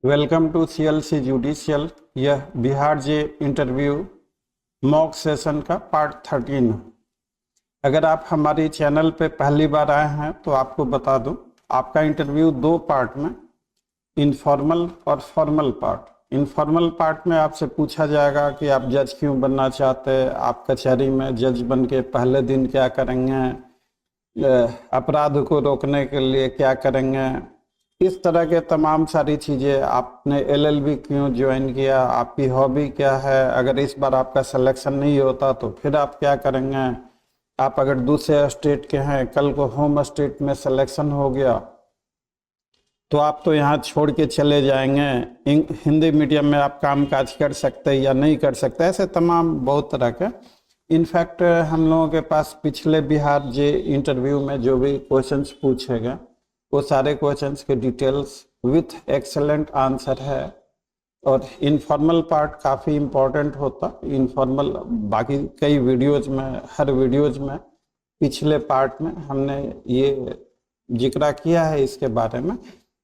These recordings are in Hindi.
Welcome to CLC judicial. यह Bihar J interview mock session का पार्ट 13 है। अगर आप हमारे चैनल पे पहली बार आए हैं तो आपको बता दूं, आपका इंटरव्यू दो पार्ट में, इनफॉर्मल और फॉर्मल पार्ट। इनफॉर्मल पार्ट में आपसे पूछा जाएगा कि आप जज क्यों बनना चाहते हैं, आप कचहरी में जज बन के पहले दिन क्या करेंगे, अपराध को रोकने के लिए क्या करेंगे, इस तरह के तमाम सारी चीज़ें। आपने एलएलबी क्यों ज्वाइन किया, आपकी हॉबी क्या है, अगर इस बार आपका सिलेक्शन नहीं होता तो फिर आप क्या करेंगे, आप अगर दूसरे स्टेट के हैं, कल को होम स्टेट में सिलेक्शन हो गया तो आप तो यहाँ छोड़ के चले जाएंगे, हिंदी मीडियम में आप काम काज कर सकते या नहीं कर सकते, ऐसे तमाम बहुत तरह के। इनफैक्ट हम लोगों के पास पिछले बिहार जे इंटरव्यू में जो भी क्वेश्चंस पूछे गए वो सारे क्वेश्चंस के डिटेल्स विथ एक्सेलेंट आंसर है। और इनफॉर्मल पार्ट काफ़ी इम्पोर्टेंट होता। इनफॉर्मल बाकी कई वीडियोज में, हर वीडियोज में पिछले पार्ट में हमने ये जिक्र किया है इसके बारे में।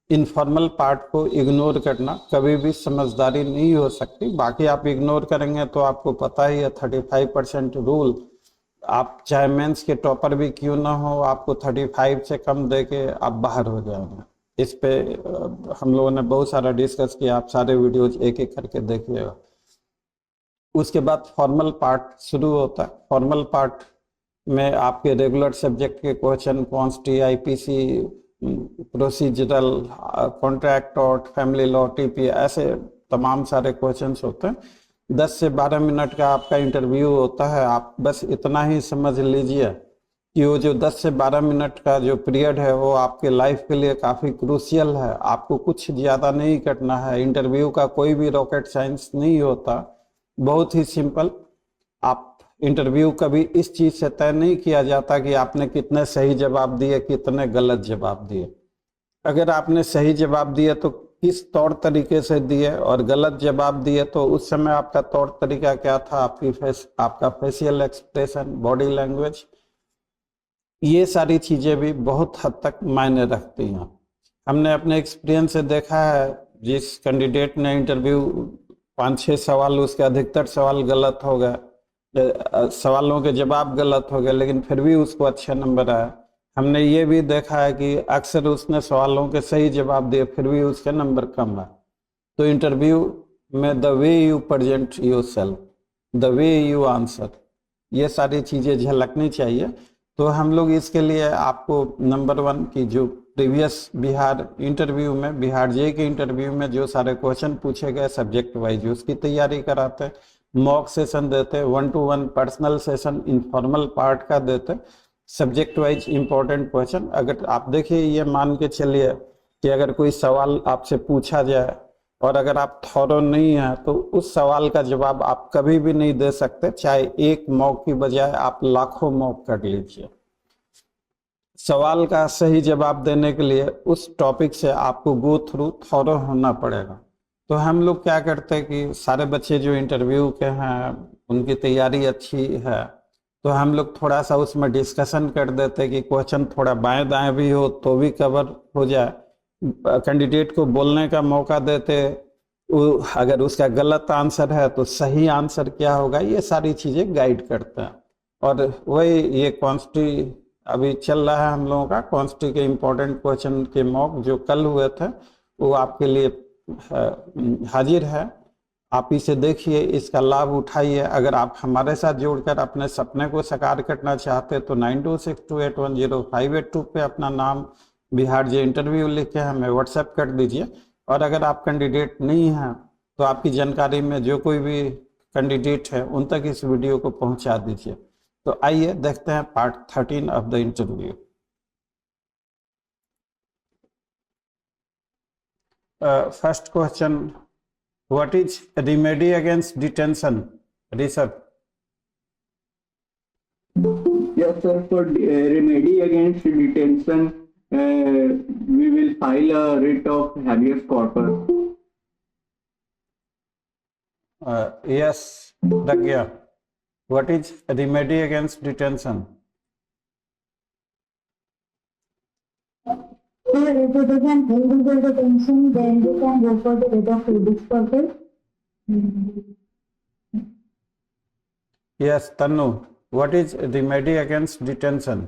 इनफॉर्मल पार्ट को इग्नोर करना कभी भी समझदारी नहीं हो सकती। बाकी आप इग्नोर करेंगे तो आपको पता ही है 35% रूल। आप चाहे मेंस के टॉपर भी क्यों ना हो, आपको 35 से कम दे के आप बाहर हो जाएंगे। इस पे हम लोगों ने बहुत सारा डिस्कस किया, आप सारे वीडियोज एक एक करके देखिएगा। उसके बाद फॉर्मल पार्ट शुरू होता है। फॉर्मल पार्ट में आपके रेगुलर सब्जेक्ट के question, consti, IPC, procedural, contract tort, family law, TP, ऐसे तमाम सारे क्वेश्चंस होते हैं। 10 से 12 मिनट का आपका इंटरव्यू होता है। आप बस इतना ही समझ लीजिए कि वो जो 10 से 12 मिनट का जो पीरियड है वो आपके लाइफ के लिए काफ़ी क्रूशियल है। आपको कुछ ज़्यादा नहीं करना है। इंटरव्यू का कोई भी रॉकेट साइंस नहीं होता, बहुत ही सिंपल। आप इंटरव्यू कभी इस चीज़ से तय नहीं किया जाता कि आपने कितने सही जवाब दिए, कितने गलत जवाब दिए। अगर आपने सही जवाब दिए तो किस तौर तरीके से दिए, और गलत जवाब दिए तो उस समय आपका तौर तरीका क्या था, आपका फेशियल एक्सप्रेशन, बॉडी लैंग्वेज, ये सारी चीज़ें भी बहुत हद तक मायने रखती हैं। हमने अपने एक्सपीरियंस से देखा है, जिस कैंडिडेट ने इंटरव्यू 5-6 सवाल, उसके अधिकतर सवाल गलत हो गए, सवालों के जवाब गलत हो गए, लेकिन फिर भी उसको अच्छे नंबर आए। हमने ये भी देखा है कि अक्सर उसने सवालों के सही जवाब दिए फिर भी उसके नंबर कम आए। तो इंटरव्यू में the way you present yourself, the way you answer, ये सारी चीज़ें झलकनी चाहिए। तो हम लोग इसके लिए आपको नंबर 1 की जो प्रीवियस बिहार इंटरव्यू में, बिहार जे के इंटरव्यू में जो सारे क्वेश्चन पूछे गए सब्जेक्ट वाइज, उसकी तैयारी कराते, मॉक सेशन देते, 1-to-1 personal session informal part का देते, सब्जेक्ट वाइज इंपॉर्टेंट क्वेश्चन। अगर आप देखिए, ये मान के चलिए कि अगर कोई सवाल आपसे पूछा जाए और अगर आप थॉरो नहीं है तो उस सवाल का जवाब आप कभी भी नहीं दे सकते, चाहे एक मॉक की बजाय आप लाखों मॉक कर लीजिए। सवाल का सही जवाब देने के लिए उस टॉपिक से आपको गो थ्रू थॉरो होना पड़ेगा। तो हम लोग क्या करते हैं कि सारे बच्चे जो इंटरव्यू के हैं उनकी तैयारी अच्छी है, तो हम लोग थोड़ा सा उसमें डिस्कशन कर देते हैं कि क्वेश्चन थोड़ा बाएं दाएं भी हो तो भी कवर हो जाए। कैंडिडेट को बोलने का मौका देते, अगर उसका गलत आंसर है तो सही आंसर क्या होगा, ये सारी चीज़ें गाइड करते हैं। और वही ये कॉन्स्टी अभी चल रहा है हम लोगों का, कॉन्स्टी के इम्पोर्टेंट क्वेश्चन के मॉक जो कल हुए थे वो आपके लिए हाजिर है। आप इसे देखिए, इसका लाभ उठाइए। अगर आप हमारे साथ जोड़कर अपने सपने को साकार करना चाहते तो 9262810582 पे अपना नाम बिहार जे इंटरव्यू लिख के हमें व्हाट्सएप कर दीजिए। और अगर आप कैंडिडेट नहीं हैं तो आपकी जानकारी में जो कोई भी कैंडिडेट है उन तक इस वीडियो को पहुंचा दीजिए। तो आइए देखते हैं part 13 of the interview. First question, what is remedy against detention? Rishabh. Yes, sir. For remedy against detention, we will file a writ of habeas corpus. Yes, Pragya. What is remedy against detention? For if it is an illegal detention, then they can go for the writ of habeas corpus. Yes, Tanu, what is remedy against detention?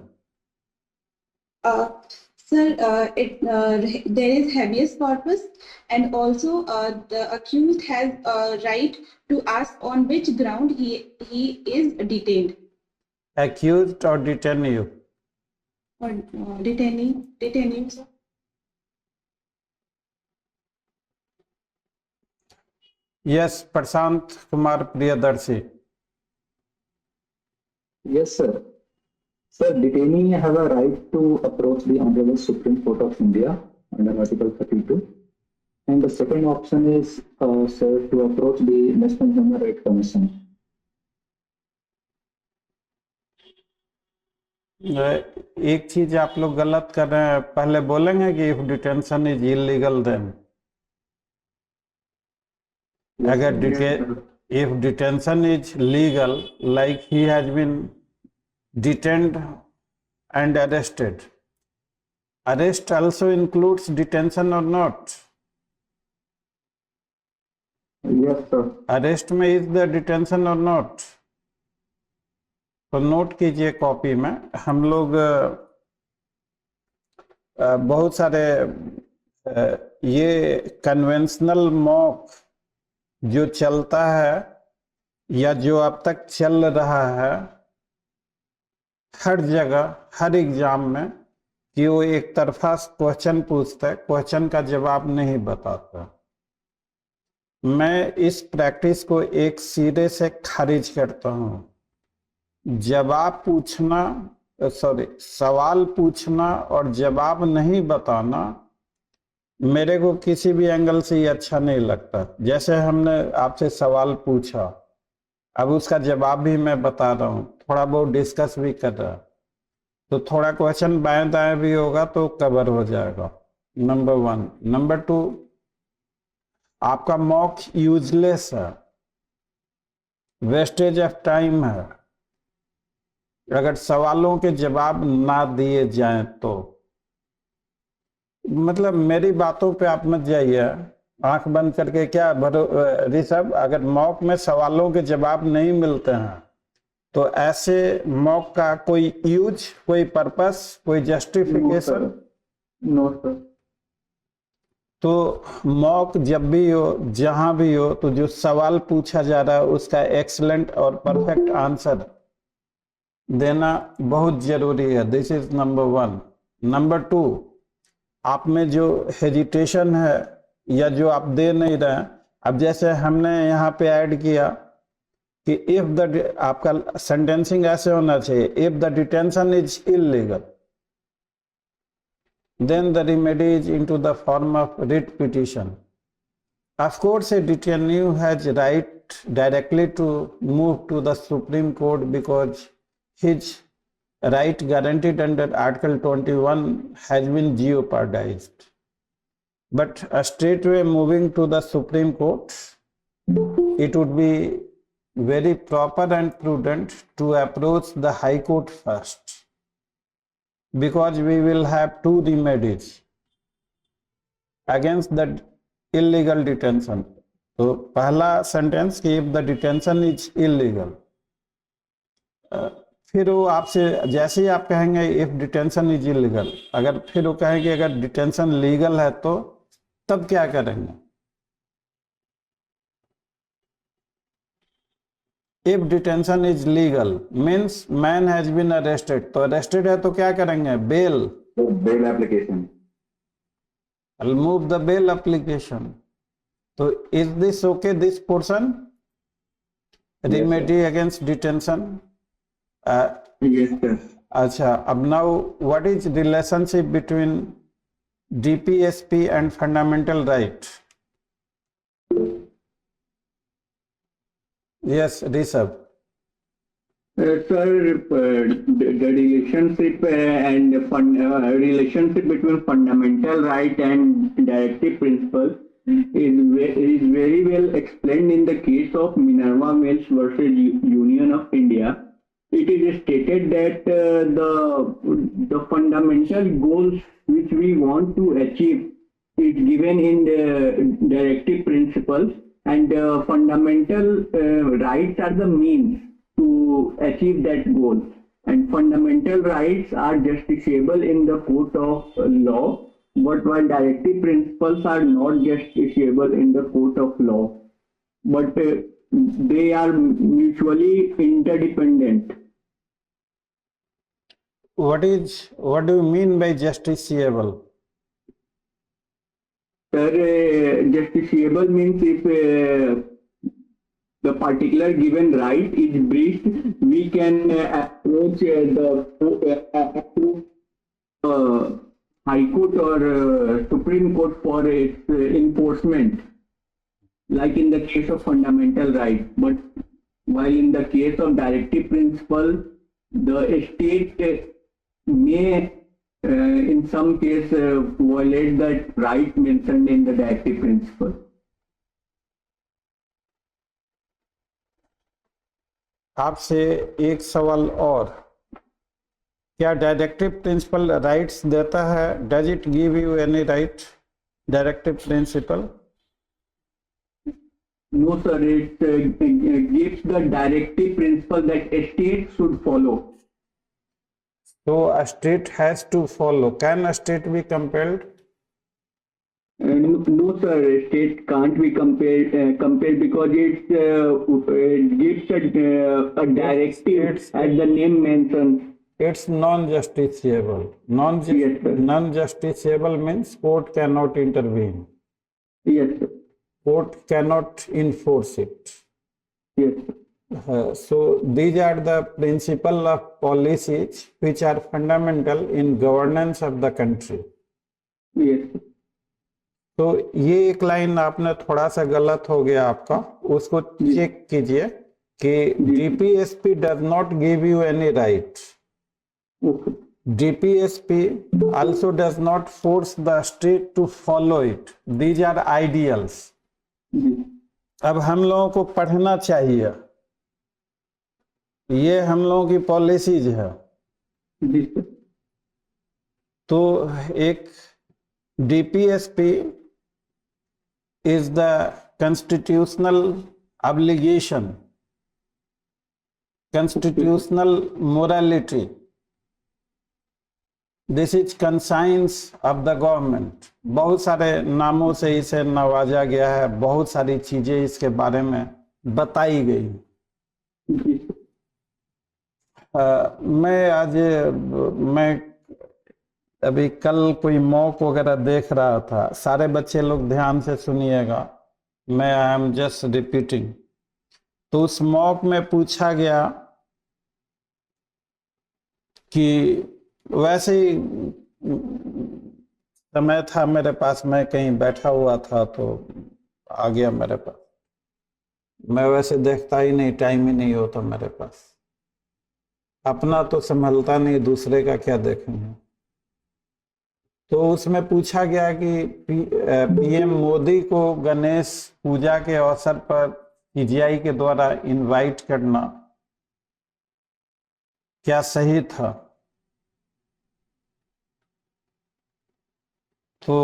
Sir, there is habeas corpus, and also the accused has a right to ask on which ground he is detained. Accused or detainee? Or detaining, sir. Yes, Prashant Kumar Priyadarshi. Yes, sir. Sir, detainee have a right to approach the Honorable Supreme Court of India under Article 32. And the second option is, sir, to approach the National Human Rights Commission. एक चीज आप लोग गलत कर रहे हैं, पहले बोलेंगे कि if detention is illegal then, अगर if detention is legal, like he has been detained and arrested, arrest also includes detention or not? Yes, sir. Arrest में is the detention or not? तो नोट कीजिए कॉपी में। हम लोग बहुत सारे ये कन्वेंशनल मॉक जो चलता है या जो अब तक चल रहा है हर जगह हर एग्जाम में, कि वो एक तरफा क्वेश्चन पूछता है, क्वेश्चन का जवाब नहीं बताता। मैं इस प्रैक्टिस को एक सिरे से खारिज करता हूँ। जवाब पूछना, सवाल पूछना और जवाब नहीं बताना मेरे को किसी भी एंगल से ही अच्छा नहीं लगता। जैसे हमने आपसे सवाल पूछा, अब उसका जवाब भी मैं बता रहा हूँ, थोड़ा बहुत डिस्कस भी कर रहा, तो थोड़ा क्वेश्चन बाएं दाएं भी होगा तो कवर हो जाएगा। नंबर 1। नंबर 2, आपका मॉक यूजलेस है, वेस्टेज ऑफ टाइम है अगर सवालों के जवाब ना दिए जाएं तो। मतलब मेरी बातों पे आप मत जाइए आंख बंद करके। क्या ऋषभ, अगर मॉक में सवालों के जवाब नहीं मिलते हैं तो ऐसे मॉक का कोई यूज, कोई पर्पस, कोई जस्टिफिकेशन? No sir. तो मॉक जब भी हो, जहां भी हो, तो जो सवाल पूछा जा रहा है उसका एक्सीलेंट और परफेक्ट आंसर देना बहुत जरूरी है। This is number 1। नंबर 2, आप में जो हेजिटेशन है या जो आप दे नहीं रहे, अब जैसे हमने यहाँ पे ऐड किया कि इफ द, आपका सेंटेंसिंग ऐसे होना चाहिए, if the detention is illegal then the remedy is into the form of writ petition. Of course, a detainee has right directly to move to the Supreme Court because his right guaranteed under Article 21 has been jeopardized. But straightway moving to the Supreme Court, it would be very proper and prudent to approach the High Court first, because we will have 2 remedies against the illegal detention. तो पहला सेंटेंस कि if the detention is illegal, फिर वो आपसे जैसे ही आप कहेंगे if detention is illegal, अगर फिर वो कहेंगे अगर डिटेंशन लीगल है तो तब क्या करेंगे? If detention is legal means man has been arrested, तो arrested है तो क्या करेंगे? Bail. Bail application. I'll move the bail application. So is this okay, this portion? Remedy against detention. Yes, sir. अच्छा, अब now what is relationship between DPSP and fundamental right? Yes, Rishabh. Sir, the relationship relationship between fundamental right and directive principles is very well explained in the case of Minerva Mills versus Union of India, it is stated that the fundamental goals which we want to achieve is given in the directive principles, and fundamental rights are the means to achieve that goal. And fundamental rights are justiciable in the court of law, but while directive principles are not justiciable in the court of law, but they are mutually interdependent. What do you mean by justiciable? Sir, justiciable means if the particular given right is breached, we can approach High Court or Supreme Court for its enforcement, like in the case of fundamental rights. But while in the case of directive principle, the state may in some case violate that right mentioned in the directive principle. आपसे एक सवाल और, क्या डायरेक्टिव प्रिंसिपल राइट्स देता है? Does it give you any right, directive principle? No, sir, it gives the directive principle that a state should follow. So a state has to follow. Can a state be compelled? No, sir, a state can't be compelled because it gives a directive as the name mentions. It's non-justiciable. Yes, sir. Non-justiciable means court cannot intervene. Yes, sir. Court cannot enforce it. Yes, sir. So these are the principle of policies which are fundamental in governance of the country. Yes, sir. तो ये एक लाइन आपने थोड़ा सा गलत हो गया आपका, उसको चेक कीजिए कि DPSP does not give you any right. Okay. DPSP also does not force the state to follow it. These are ideals. अब हम लोगों को पढ़ना चाहिए, ये हम लोगों की पॉलिसीज है। तो एक DPSP is the constitutional obligation, constitutional morality. This is conscience of the government. बहुत सारे नामों से इसे नवाजा गया है, बहुत सारी चीजें इसके बारे में बताई गई। मैं अभी कल कोई मॉक वगैरह देख रहा था, सारे बच्चे लोग ध्यान से सुनिएगा, मैं आई एम जस्ट रिपीटिंग। तो उस मॉक में पूछा गया कि वैसे ही समय था मेरे पास, मैं कहीं बैठा हुआ था तो आ गया मेरे पास। मैं वैसे देखता ही नहीं, टाइम ही नहीं होता मेरे पास, अपना तो संभलता नहीं, दूसरे का क्या देखेंगे। तो उसमें पूछा गया कि PM मोदी को गणेश पूजा के अवसर पर CGI के द्वारा इनवाइट करना क्या सही था? तो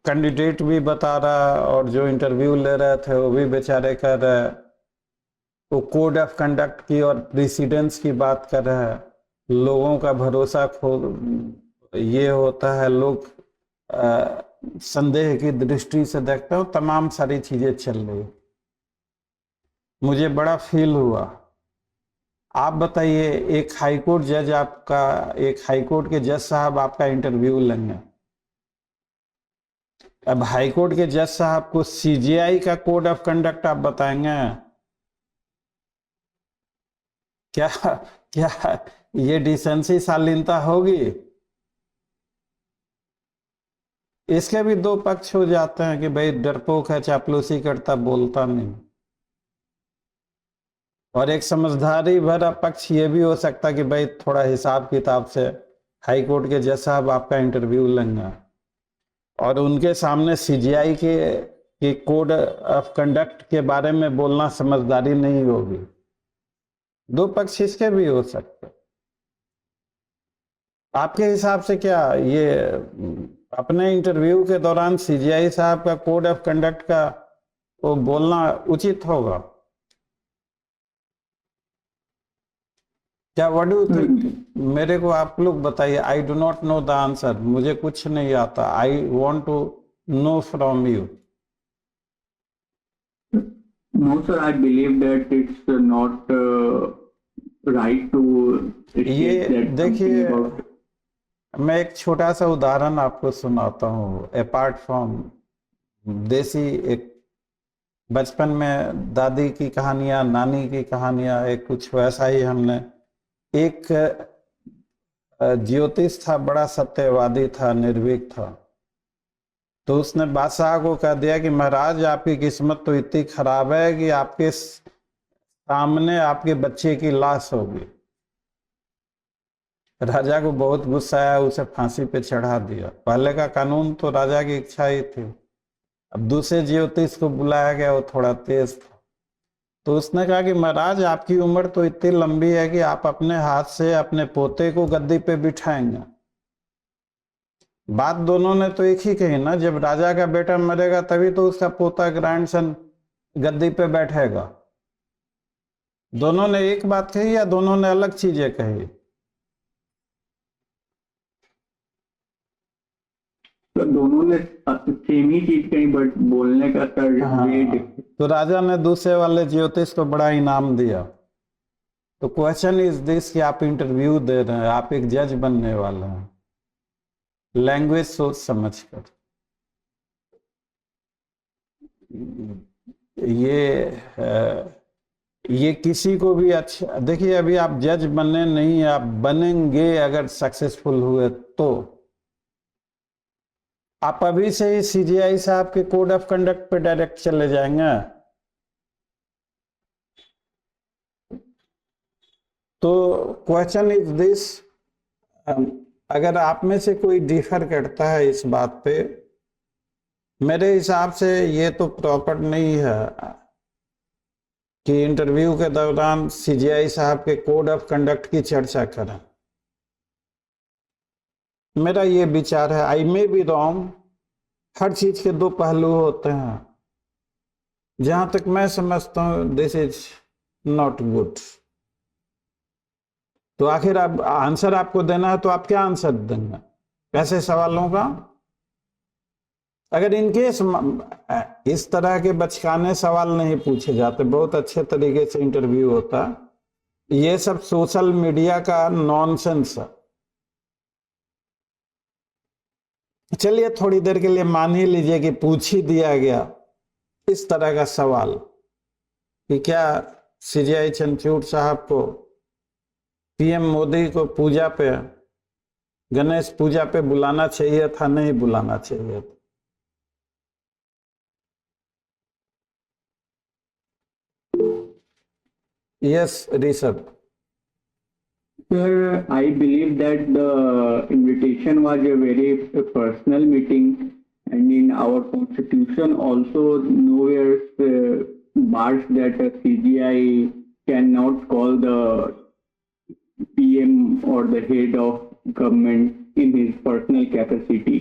कैंडिडेट भी बता रहा और जो इंटरव्यू ले रहे थे वो भी बेचारे कर रहे, वो कोड ऑफ कंडक्ट की और प्रेसिडेंस की बात कर रहे हैं। लोगों का भरोसा खो ये होता है, लोग संदेह की दृष्टि से देखते हो, तमाम सारी चीजें चल रही। मुझे बड़ा फील हुआ। आप बताइए, एक हाईकोर्ट जज आपका, एक हाईकोर्ट के जज साहब आपका इंटरव्यू लेंगे। अब हाईकोर्ट के जज साहब को CGI का कोड ऑफ कंडक्ट आप बताएंगे? क्या ये डिसेंसी शालीनता होगी? इसके भी दो पक्ष हो जाते हैं कि भाई डरपोक है, चापलूसी करता, बोलता नहीं। और एक समझदारी भरा पक्ष ये भी हो सकता कि भाई थोड़ा हिसाब किताब से हाई कोर्ट के जज साहब आपका इंटरव्यू लेंगे और उनके सामने CGI के कोड ऑफ कंडक्ट के बारे में बोलना समझदारी नहीं होगी। दो पक्ष इसके भी हो सकते हैं। आपके हिसाब से क्या ये अपने इंटरव्यू के दौरान सीजीआई साहब का कोड ऑफ कंडक्ट का वो बोलना उचित होगा क्या? What do think? मेरे को आप लोग बताइए। I do not know the answer, मुझे कुछ नहीं आता। I want to know from you. No, sir, I believe that it's not right to ये state that देखिए, something about मैं एक छोटा सा उदाहरण आपको सुनाता हूँ। अपार्ट फ्रॉम देसी, एक बचपन में दादी की कहानियां, नानी की कहानियां, एक कुछ वैसा ही हमने। एक ज्योतिष था, बड़ा सत्यवादी था, निर्भीक था। तो उसने बादशाह को कह दिया कि महाराज आपकी किस्मत तो इतनी खराब है कि आपके सामने आपके बच्चे की लाश होगी। राजा को बहुत गुस्सा आया, उसे फांसी पे चढ़ा दिया। पहले का कानून तो राजा की इच्छा ही थी। अब दूसरे ज्योतिष को बुलाया गया, वो थोड़ा तेज था। तो उसने कहा कि महाराज आपकी उम्र तो इतनी लंबी है कि आप अपने हाथ से अपने पोते को गद्दी पे बिठाएंगे। बात दोनों ने तो एक ही कही ना, जब राजा का बेटा मरेगा तभी तो उसका पोता ग्रैंडसन गद्दी पे बैठेगा। दोनों ने एक बात कही या दोनों ने अलग चीजें कही? तो दोनों ने सेम ही चीज कही, बट बोलने का हाँ। तो राजा ने दूसरे वाले ज्योतिष को बड़ा इनाम दिया। तो क्वेश्चन इज दिस कि आप इंटरव्यू दे रहे हैं, आप एक जज बनने वाले हैं। लैंग्वेज सोच समझ कर। ये किसी को भी अच्छा, देखिए अभी आप जज बनने नहीं, आप बनेंगे अगर सक्सेसफुल हुए तो। आप अभी से ही सीजीआई साहब के कोड ऑफ कंडक्ट पे डायरेक्ट चले जाएंगे तो क्वेश्चन इज दिस, अगर आप में से कोई डिफर करता है इस बात पे, मेरे हिसाब से ये तो प्रॉपर नहीं है कि इंटरव्यू के दौरान सीजीआई साहब के कोड ऑफ कंडक्ट की चर्चा करें। मेरा ये विचार है। आई मे बी रॉन्ग, हर चीज के दो पहलू होते हैं। जहां तक मैं समझता हूं दिस इज नॉट गुड। तो आखिर अब आंसर आपको देना है तो आप क्या आंसर देंगे ऐसे सवालों का? अगर इनकेस इस तरह के बचकाने सवाल नहीं पूछे जाते, बहुत अच्छे तरीके से इंटरव्यू होता, ये सब सोशल मीडिया का नॉनसेंस है। चलिए थोड़ी देर के लिए मान ही लीजिए कि पूछ ही दिया गया इस तरह का सवाल कि क्या सीजीआई चंद्रचूड़ साहब को पीएम मोदी को पूजा पे, गणेश पूजा पे बुलाना चाहिए था, नहीं बुलाना चाहिए था? Yes Rishabh. Sir, I believe that the invitation was a very personal meeting, and in our constitution also nowhere bars that a CGI cannot call the PM or the head of government in his personal capacity.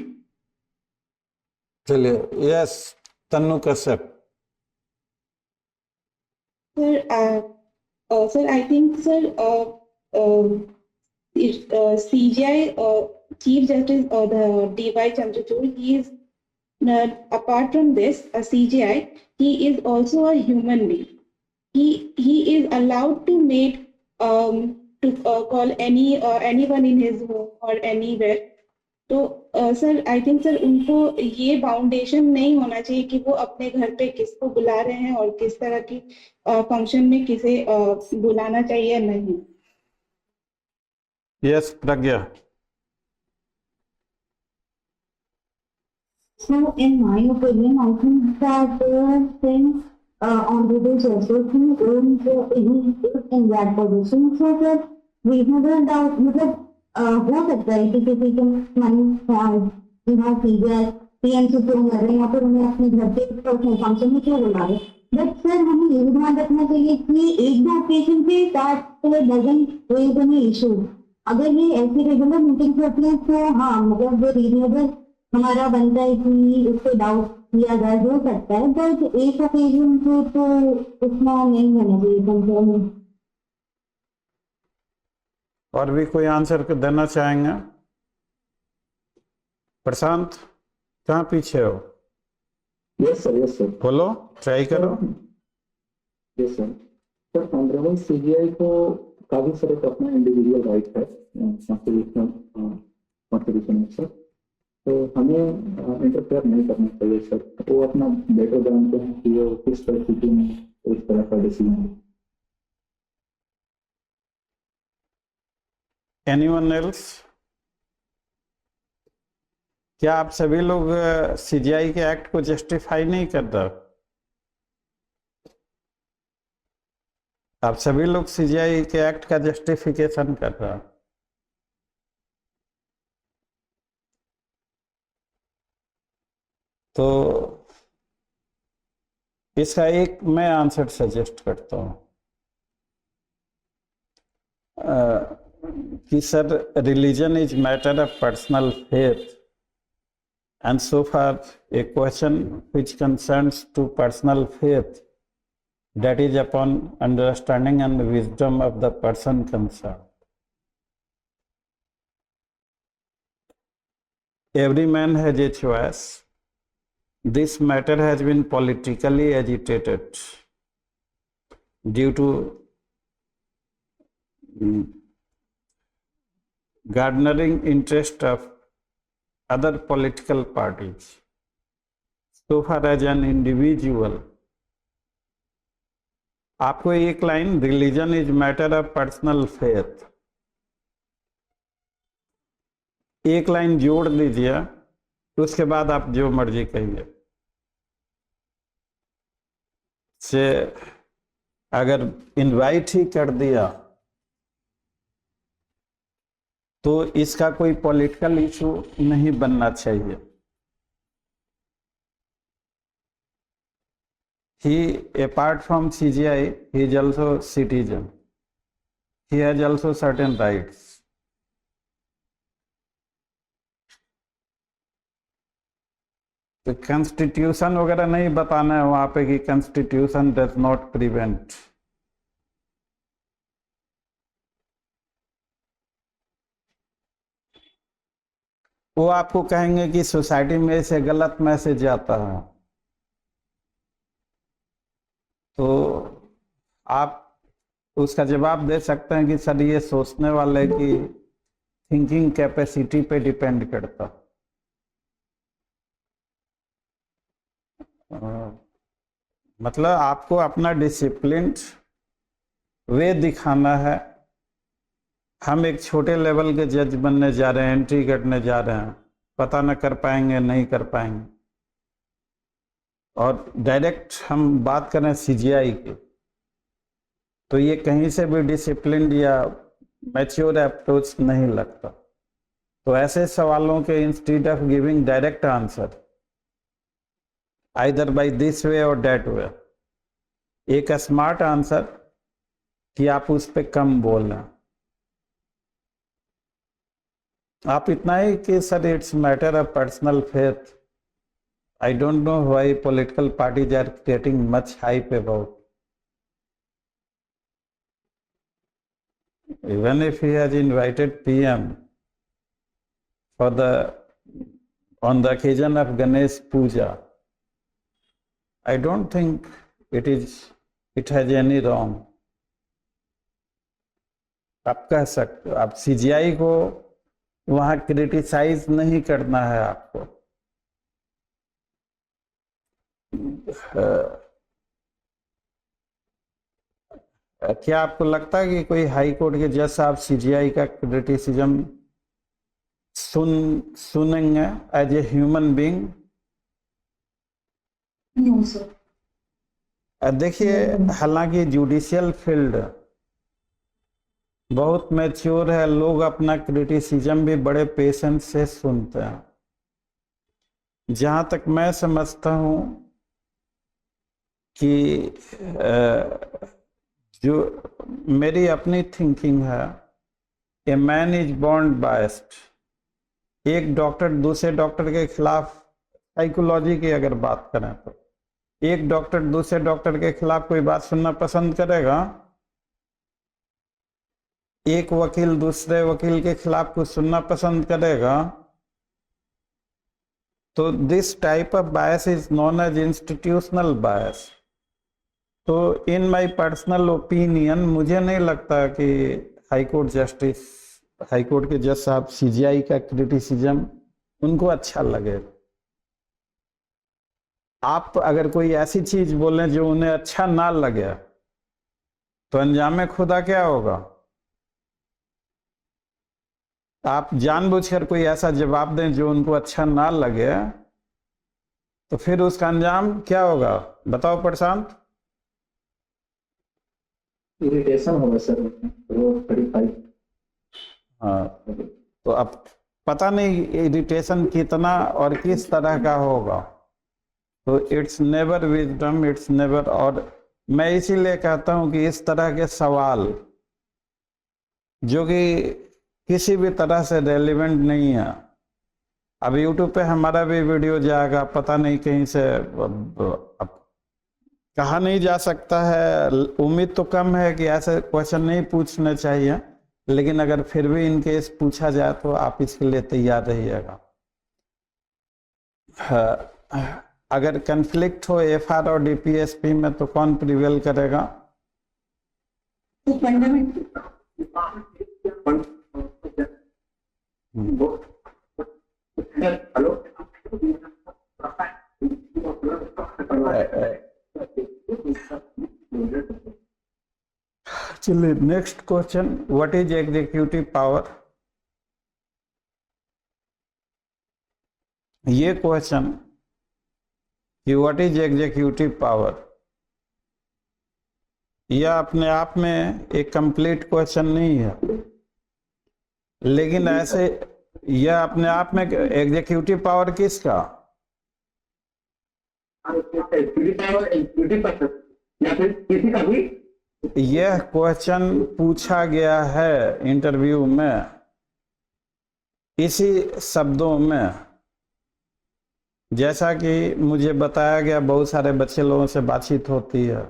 चलिए yes Tannu Kashyap. Sir, I think, sir, CGI Chief Justice the D.Y. Chandrachud, he is apart from this CGI, he is also a human being. He is allowed to make to call anyone in his home or anywhere. तो सर आई थिंक सर उनको ये बाउंडेशन नहीं होना चाहिए कि वो अपने घर पे किसको बुला रहे हैं और किस तरह की फंक्शन में किसे बुलाना चाहिए नहीं। Yes Pragya. So, in my opinion, I think that since Honorable Chairperson is in that position, so that reasonable doubt, मतलब हो सकता है कि किसी के मन सीजीआई पीएम से क्यों कर रहे हैं या फिर उन्हें अपने घर पे फंक्शन में क्यों बुला रहे, बट सर हमें ये ध्यान रखना चाहिए कि एक दो ओकेजन पे that doesn't raise any issue. अगर ये ऐसी रेगुलर मीटिंग्स होती हैं तो हाँ मतलब वो रीजनेबल हमारा बनता है कि उस पर डाउट किया जाए, हो सकता है, बट एक ओकेजन पे तो उतना नहीं होना चाहिए कंसर्न। और भी कोई आंसर देना चाहेंगे? प्रशांत कहाँ पीछे हो? यस सर बोलो, ट्राई करो। यस सर ऑनरेबल सीजीआई को काफी सारे अपना इंडिविजुअल राइट है कॉन्स्टिट्यूशन में सर, तो हमें इंटरफेयर नहीं करना चाहिए सर। वो अपना बेटर जानते हैं कि वो किस परिस्थिति में इस तरह का डिसीजन। Anyone else? क्या आप सभी लोग सीजीआई के एक्ट को जस्टिफाई नहीं कर रहे? आप सभी लोग सीजीआई के एक्ट का जस्टिफिकेशन कर रहे हैं? तो इसका एक मैं आंसर सजेस्ट करता हूं कि sir religion is matter of personal faith, and so far a question which concerns to personal faith, that is upon understanding and wisdom of the person concerned. Every man has a choice. This matter has been politically agitated due to garnering interest of other political parties. So far as an individual, आपको एक line religion is matter of personal faith, एक लाइन जोड़ दीजिए, उसके बाद आप जो मर्जी कहिए। से अगर इनवाइट ही कर दिया तो इसका कोई पॉलिटिकल इशू नहीं बनना चाहिए। He, apart from CGI, he is also citizen. He has also certain rights. तो कॉन्स्टिट्यूशन वगैरह नहीं बताना है वहां पे कि कॉन्स्टिट्यूशन डज नॉट प्रिवेंट। वो आपको कहेंगे कि सोसाइटी में से गलत मैसेज आता है, तो आप उसका जवाब दे सकते हैं कि सर ये सोचने वाले की थिंकिंग कैपेसिटी पे डिपेंड करता। मतलब आपको अपना डिसिप्लिन वे दिखाना है। हम एक छोटे लेवल के जज बनने जा रहे हैं, एंट्री करने जा रहे हैं, पता न कर पाएंगे, नहीं कर पाएंगे। और डायरेक्ट हम बात करें सीजीआई की, तो ये कहीं से भी डिसिप्लिन या मैच्योर अप्रोच नहीं लगता। तो ऐसे सवालों के instead of giving direct answer either by this way और दैट वे, एक स्मार्ट आंसर कि आप उस पर कम बोल रहे हैं। आप इतना ही कि sir it's matter of personal faith, I don't know why political parties are creating much hype about, even if he has invited PM for on the occasion of Ganesh Puja, I don't think it has any wrong. आप कह सकते हो, आप सीजीआई को वहां क्रिटिसाइज नहीं करना है आपको। क्या आपको लगता है कि कोई हाई कोर्ट के जज साहब सीजीआई का क्रिटिसिज्म सुनेंगे as a human being? No sir. देखिए, हालांकि जुडिशियल फील्ड बहुत मैच्योर है, लोग अपना क्रिटिसिज्म भी बड़े पेशेंस से सुनते हैं। जहां तक मैं समझता हूं कि जो मेरी अपनी थिंकिंग है, a man is born biased. एक डॉक्टर दूसरे डॉक्टर के खिलाफ, साइकोलॉजी की अगर बात करें तो एक डॉक्टर दूसरे डॉक्टर के खिलाफ कोई बात सुनना पसंद करेगा, एक वकील दूसरे वकील के खिलाफ कुछ सुनना पसंद करेगा। तो this type of bias is known as institutional bias. तो इन माय पर्सनल ओपिनियन मुझे नहीं लगता कि हाईकोर्ट के जज साहब सीजीआई का क्रिटिसिज्म उनको अच्छा लगे। आप अगर कोई ऐसी चीज बोलें जो उन्हें अच्छा ना लगे तो अंजाम खुदा क्या होगा? आप जानबूझकर कोई ऐसा जवाब दें जो उनको अच्छा ना लगे तो फिर उसका अंजाम क्या होगा? बताओ प्रशांत। इरिटेशन होगा सर, वो 35। हाँ, तो अब पता नहीं इरिटेशन कितना और किस तरह का होगा। तो it's never wisdom, it's never. और मैं इसीलिए कहता हूं कि इस तरह के सवाल जो कि किसी भी तरह से रेलिवेंट नहीं है, अब यूट्यूब पे हमारा भी वीडियो जाएगा, पता नहीं कहीं से अब कहा नहीं जा सकता है। उम्मीद तो कम है कि ऐसे क्वेश्चन नहीं पूछने चाहिए, लेकिन अगर फिर भी इनकेस पूछा जाए तो आप इसके लिए तैयार रहिएगा। अगर कन्फ्लिक्ट हो एफआर और डीपीएसपी में तो कौन प्रिवेल करेगा? तो फंडामेंटल हेलो, चलिए next question, what is executive power? ये क्वेश्चन कि व्हाट इज एग्जीक्यूटिव पावर, यह अपने आप में एक कंप्लीट क्वेश्चन नहीं है, लेकिन ऐसे यह अपने आप में एग्जीक्यूटिव पावर किसका? या फिर किसी का भी यह क्वेश्चन पूछा गया है इंटरव्यू में इसी शब्दों में। जैसा कि मुझे बताया गया, बहुत सारे बच्चे लोगों से बातचीत होती है,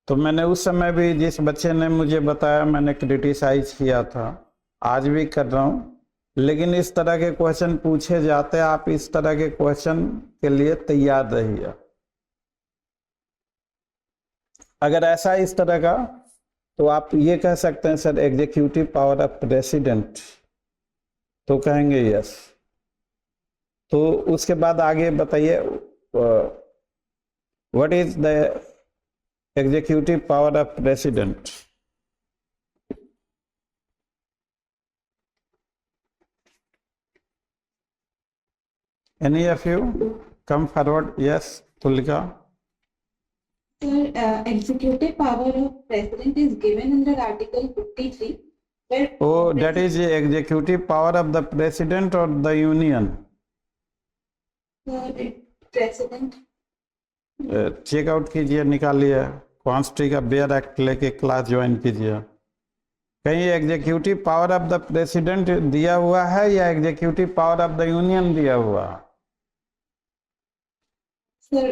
तो मैंने उस समय भी जिस बच्चे ने मुझे बताया मैंने क्रिटिसाइज किया था, आज भी कर रहा हूं। लेकिन इस तरह के क्वेश्चन पूछे जाते हैं, आप इस तरह के क्वेश्चन के लिए तैयार रहिए। अगर ऐसा इस तरह का, तो आप ये कह सकते हैं sir executive power of president, तो कहेंगे यस। तो उसके बाद आगे बताइए what is the executive power of president? Any of you come forward? Yes Tulika. Sir, executive power of president is given under Article 53, where Oh, that is the executive power of the president or the union? president check out कीजिए, निकालिए कॉन्स्टी का बेयर एक्ट लेके क्लास ज्वाइन कीजिए। कहीं executive power of the president दिया हुआ है या executive power of the union दिया हुआ? sir,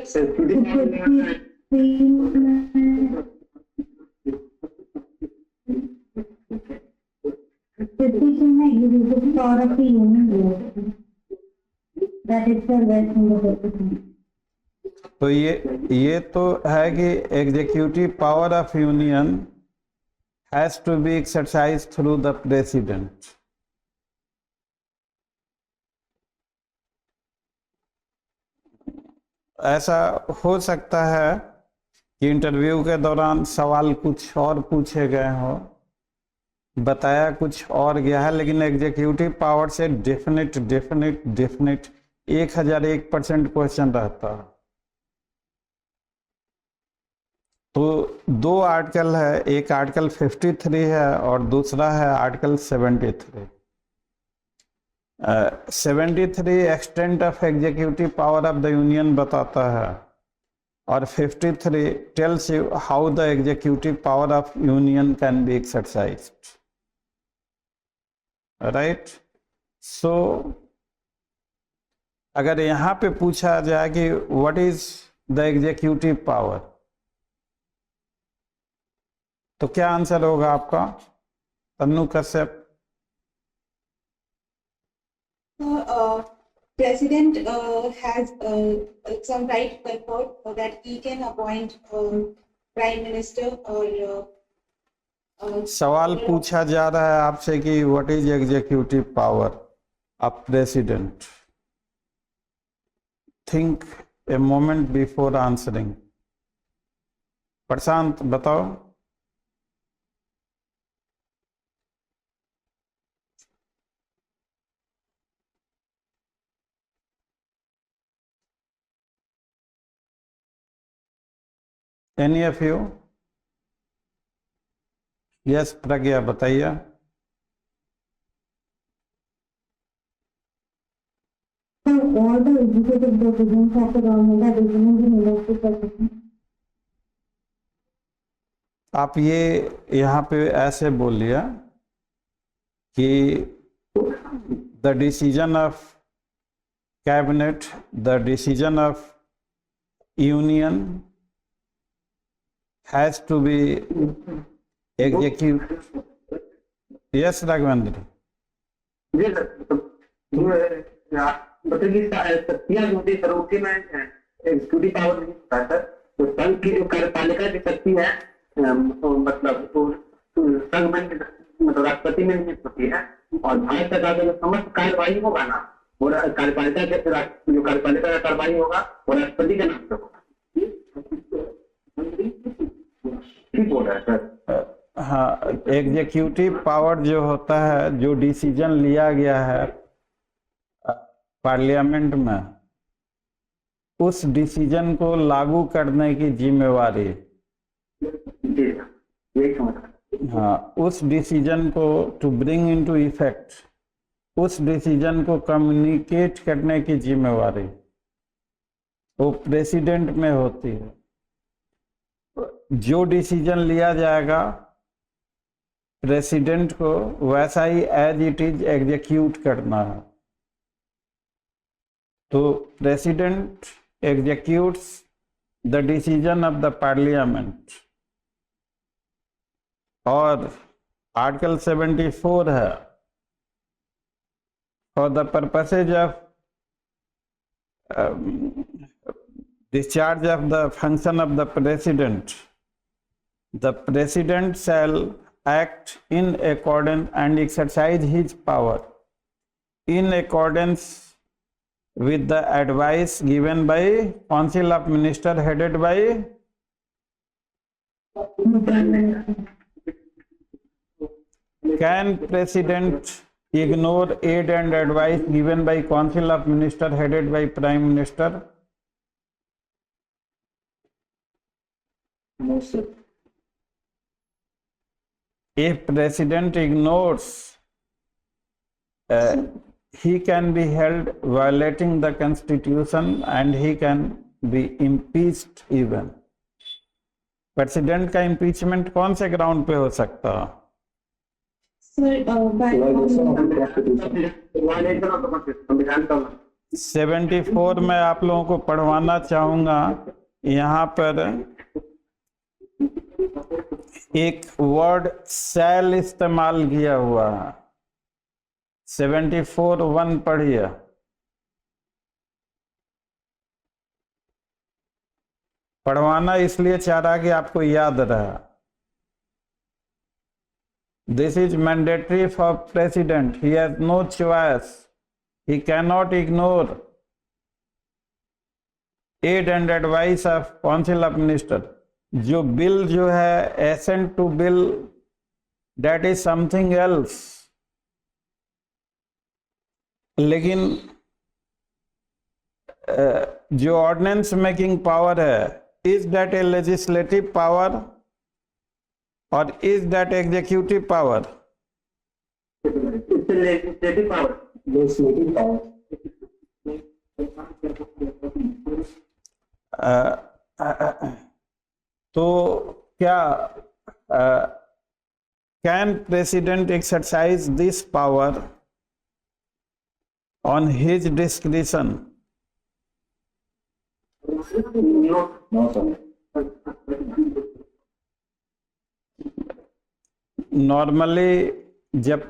तो ये तो है कि executive power of union has to be exercise through the president. ऐसा हो सकता है कि इंटरव्यू के दौरान सवाल कुछ और पूछे गए हो, बताया कुछ और गया है, लेकिन एग्जीक्यूटिव पावर से डेफिनेट 1001% क्वेश्चन रहता है। तो दो आर्टिकल है, एक आर्टिकल 53 है और दूसरा है article 73। 73 extent of executive power of the union बताता है और 53 tells you how the executive power of union can be exercised. Right? So अगर यहाँ पे पूछा जाए कि what is the executive power, तो क्या आंसर होगा आपका Tannu Kashyap? President has some right to confer that he can appoint prime minister or सवाल पूछा जा रहा है आपसे कि what is executive power of president. Think a moment before answering. Prashant बताओ. Any of you? Yes Pragya बताइए. So all the executive decisions of the government are taken in the military position. आप ये यहाँ पे ऐसे बोल लिया कि the decision of cabinet, the decision of union has to be execute. Yes Raghavendra. जी सर, बताइए शक्तियाँ जो होती है सर, उसके में एग्जीक्यूटिव पावर नहीं होता है सर. तो संघ की जो कार्यपालिका की शक्ति है, मतलब तो संघ में मतलब राष्ट्रपति में नियुक्त होती है, और भारत सरकार का जो समस्त कार्यवाही होगा ना, वो कार्यपालिका के जो कार्यपालिका का कार्यवाही होगा वो राष्ट्रपति के नाम से होगा. ठीक बोल रहा है सर. हाँ, एग्जीक्यूटिव पावर जो होता है, जो डिसीजन लिया गया है पार्लियामेंट में, उस डिसीजन को लागू करने की जिम्मेवारी, हाँ, उस डिसीजन को टू ब्रिंग इनटू इफेक्ट, उस डिसीजन को कम्युनिकेट करने की जिम्मेवारी वो प्रेसिडेंट में होती है. जो डिसीजन लिया जाएगा प्रेसिडेंट को वैसा ही एज इट इज एग्जीक्यूट करना है. तो president executes the decision of the parliament. और आर्टिकल 74 है, for the purposes of discharge of the function of the president shall act in accordance and exercise his power in accordance with the advice given by council of minister headed by. Can president ignore aid and advice given by council of minister headed by prime minister? No, sir. If president ignores, he can be held violating the constitution and he can be impeached even. President का इम्पीचमेंट कौन से ग्राउंड पे हो सकता है? by 74 में आप लोगों को पढ़वाना चाहूंगा. यहाँ पर एक वर्ड शैल इस्तेमाल किया हुआ है. 74(1) पढ़िए. पढ़वाना इसलिए चाह रहा कि आपको याद रहा. This is mandatory for president. He has no choice. He cannot ignore aid and advice of council of minister. जो बिल जो है assent to bill, that is something else. लेकिन जो ऑर्डिनेंस मेकिंग पावर है, is that a legislative power और is that executive power? Legislative power. Legislative power. तो क्या can president exercise this power on his discretion? No, sir. Normally, जब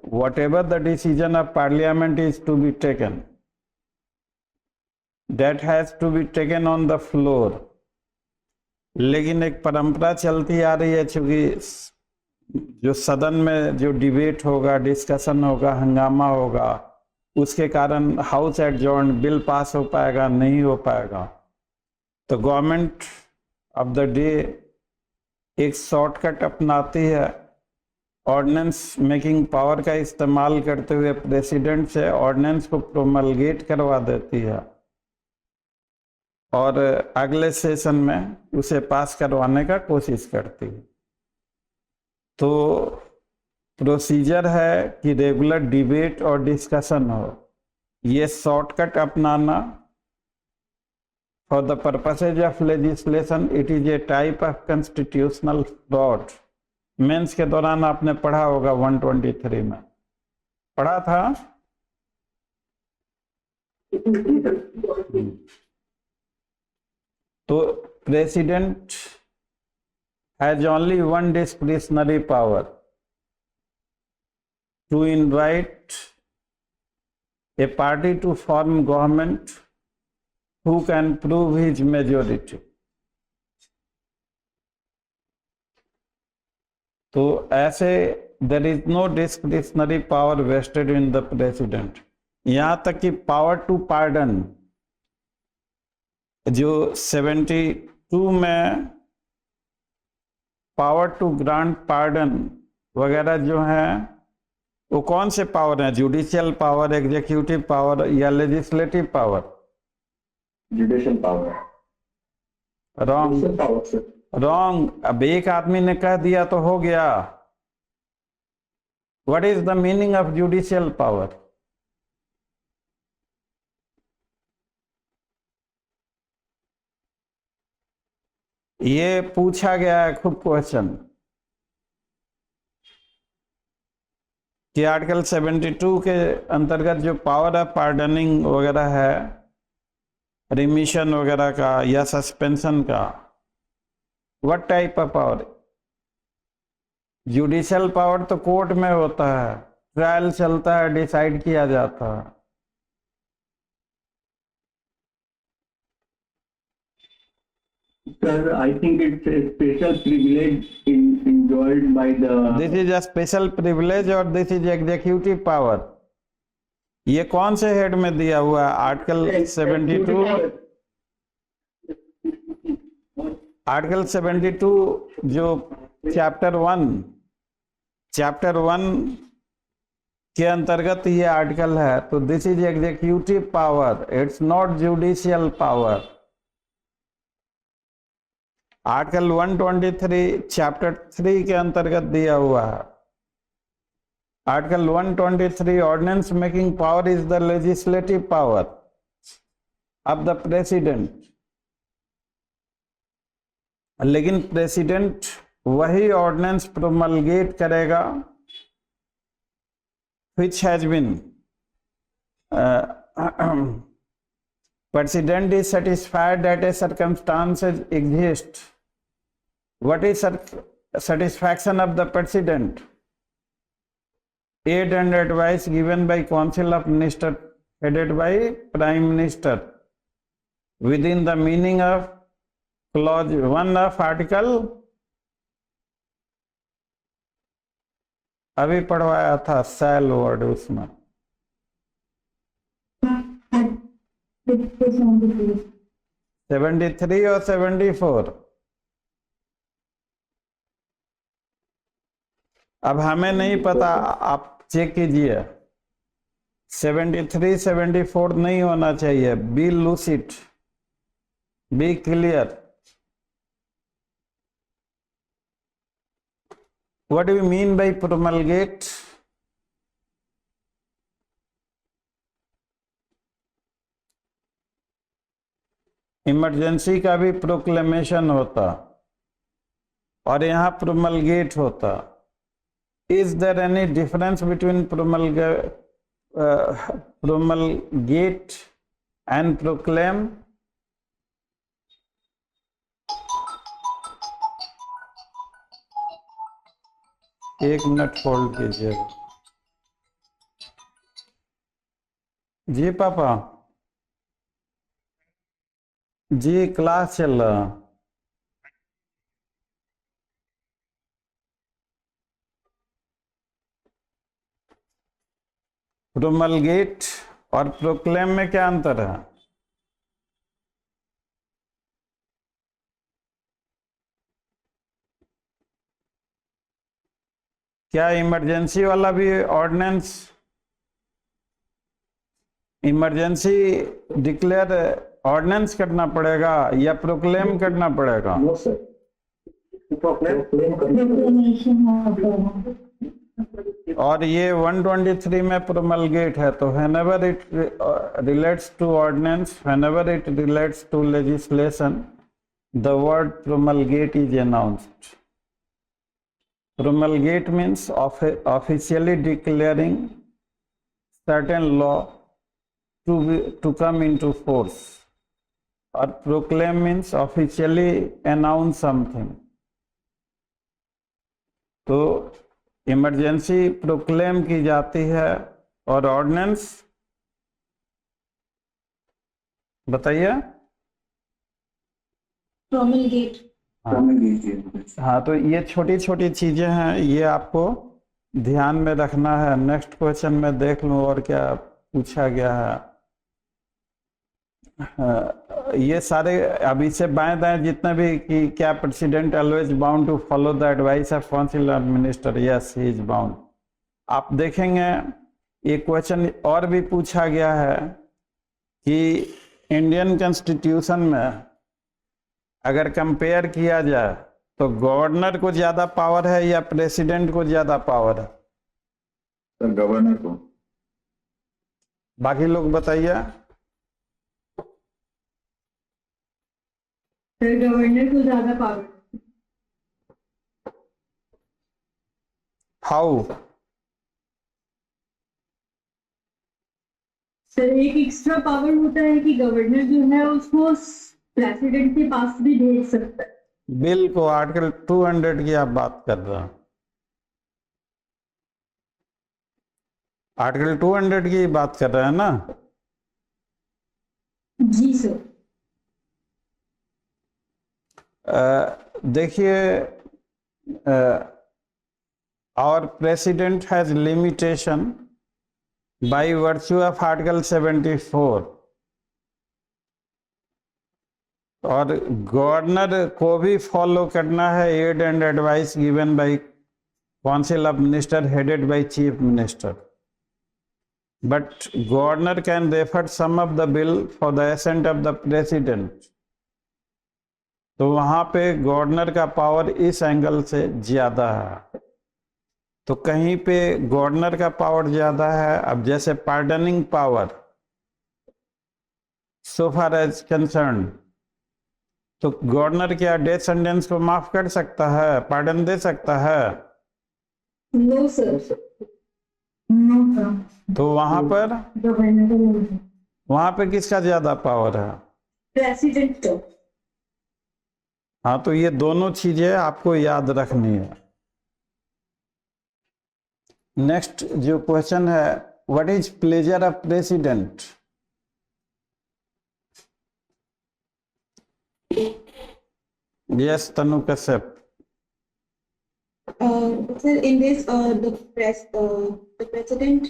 whatever the decision of parliament is to be taken, that has to be taken on the floor. लेकिन एक परंपरा चलती आ रही है, चूंकि जो सदन में जो डिबेट होगा, डिस्कशन होगा, हंगामा होगा, उसके कारण हाउस एडजॉर्न, बिल पास हो पाएगा नहीं हो पाएगा, तो गवर्नमेंट ऑफ द डे एक शॉर्टकट अपनाती है, ऑर्डिनेंस मेकिंग पावर का इस्तेमाल करते हुए प्रेसिडेंट से ऑर्डिनेंस को प्रोमलगेट करवा देती है और अगले सेशन में उसे पास करवाने का कोशिश करती है। तो प्रोसीजर है कि रेगुलर डिबेट और डिस्कशन हो। ये शॉर्टकट अपनाना for the purposes of legislation, it is a type of constitutional fraud. Mains के दौरान आपने पढ़ा होगा 123 में पढ़ा था। तो president has only one discretionary power to invite a party to form government who can prove his majority। तो ऐसे there is no discretionary power vested in the president। यहां तक कि पावर टू पार्डन जो 72 में पावर टू ग्रांट पार्डन वगैरह जो है, वो कौन से पावर है? जुडिशियल पावर, एग्जीक्यूटिव पावर या legislative power? Judicial power. Wrong, Judicial power, sir. Wrong. अब एक आदमी ने कह दिया तो हो गया। What is the meaning of judicial power? ये पूछा गया है खूब क्वेश्चन कि आर्टिकल 72 के अंतर्गत जो पावर ऑफ पार्डनिंग वगैरह है, रिमिशन वगैरह का या सस्पेंशन का, what type of power? Judicial power तो कोर्ट में होता है, ट्रायल चलता है, डिसाइड किया जाता है। Sir, I think it's a special privilege enjoyed by the. This is a special privilege और दिस इज एग्जीक्यूटिव पावर। ये कौन से हेड में दिया हुआ है? आर्टिकल 72, आर्टिकल 72 जो चैप्टर 1 के अंतर्गत ये आर्टिकल है। तो this is executive power, it's not judicial power. Article 123 chapter 3 के अंतर्गत दिया हुआ है। Article 123 ordinance making power is the legislative power of the president. लेकिन प्रेसिडेंट वही ऑर्डिनेंस प्रोमलगेट करेगा which has been President is satisfied that a circumstances exist. What is satisfaction of the President? Aid and advice given by Council of Ministers headed by Prime Minister within the meaning of Clause 1 of Article, अभी पढ़वाया था सेल वर्ड उसमें, 73 और 74। अब हमें नहीं पता, आप चेक कीजिए। 73 74 नहीं होना चाहिए। Be lucid, be clear. What do you mean by promulgate? Emergency का भी प्रोक्लेमेशन होता और यहाँ प्रोमलगेट होता। Is there any difference between promulgate and proclaim? एक मिनट होल्ड कीजिए। जी पापा जी, क्लास चल रहा। प्रोमलगेट और प्रोक्लेम में क्या अंतर है? क्या इमरजेंसी वाला भी ऑर्डिनेंस इमरजेंसी डिक्लेयर ऑर्डिनेंस करना पड़ेगा या प्रोक्लेम करना पड़ेगा? नो सर, प्रोक्लेम Proclamation होता है। और ये 123 में प्रोमलगेट है। तो whenever it relates to ordinance, whenever it relates to legislation, the word promulgate is announced. Promulgate means officially declaring certain law to come into force, or proclaim means officially announce something. तो इमरजेंसी प्रोक्लेम की जाती है और ऑर्डिनेंस बताइए। promulgate. हाँ, तो ये छोटी छोटी चीजें हैं, ये आपको ध्यान में रखना है। नेक्स्ट क्वेश्चन में देख लूं और क्या पूछा गया है। ये सारे अभी से बाएं दाएं जितने भी कि क्या president always bound to follow the advice of council of minister? Yes, he is bound. आप देखेंगे ये क्वेश्चन और भी पूछा गया है कि इंडियन कॉन्स्टिट्यूशन में अगर कंपेयर किया जाए तो गवर्नर को ज्यादा पावर है या प्रेसिडेंट को ज्यादा पावर है? सर गवर्नर को। बाकी लोग बताइए। सर गवर्नर को ज्यादा पावर। हाउ? सर एक एक्स्ट्रा पावर होता है कि गवर्नर जो है उसको प्रेसिडेंट के पास भी भेज सकता है। बिल को आर्टिकल 200 की आप बात कर रहे हैं। आर्टिकल 200 की बात कर रहे हैं ना? जी सर। देखिए, our president has limitation by virtue of article 74, और गवर्नर को भी फॉलो करना है aid and advice given by council of minister headed by chief minister, but governor can refer some of the bill for the assent of the president. तो वहां पे गवर्नर का पावर इस एंगल से ज्यादा है। तो कहीं पे गवर्नर का पावर ज्यादा है। अब जैसे pardoning power, so far as concern, तो गवर्नर क्या डेथ सेंटेंस को माफ कर सकता है, पार्डन दे सकता है? No sir. No sir. तो वहां पर गवर्नर वहां पे किसका ज्यादा पावर है? प्रेसिडेंट को। हाँ, तो ये दोनों चीजें आपको याद रखनी है। नेक्स्ट जो क्वेश्चन है, what is pleasure of president? Yes, Tanu Kashyap. Sir, in this, the president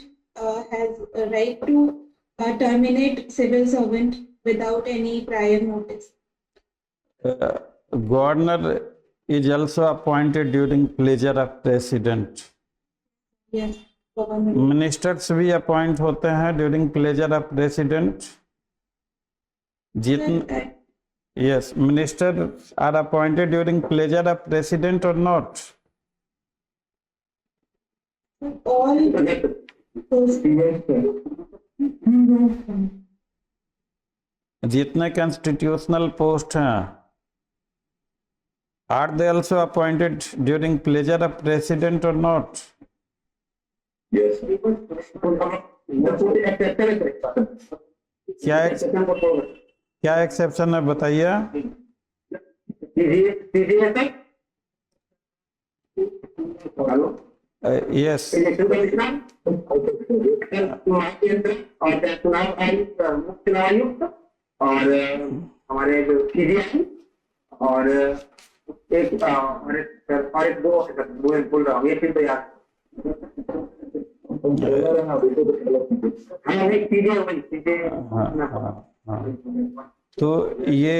has a right to terminate civil servant without any prior notice. Governor is also appointed during pleasure of president. Yes, government. Ministers भी अपॉइंट होते हैं ड्यूरिंग प्लेजर ऑफ प्रेसिडेंट। जितने yes, minister are appointed during pleasure of president और नॉट? All those, जितने कॉन्स्टिट्यूशनल पोस्ट हैं, are they also appointed during pleasure of president और नॉट? Yes. क्या एक्सेप्शन है बताइए? यस, चुनाव आयुक्त और हमारे जो सीजीआई और एक दो बोल रहा हूँ, ये फिर तैयार। हाँ वही सीजे हाँ। तो ये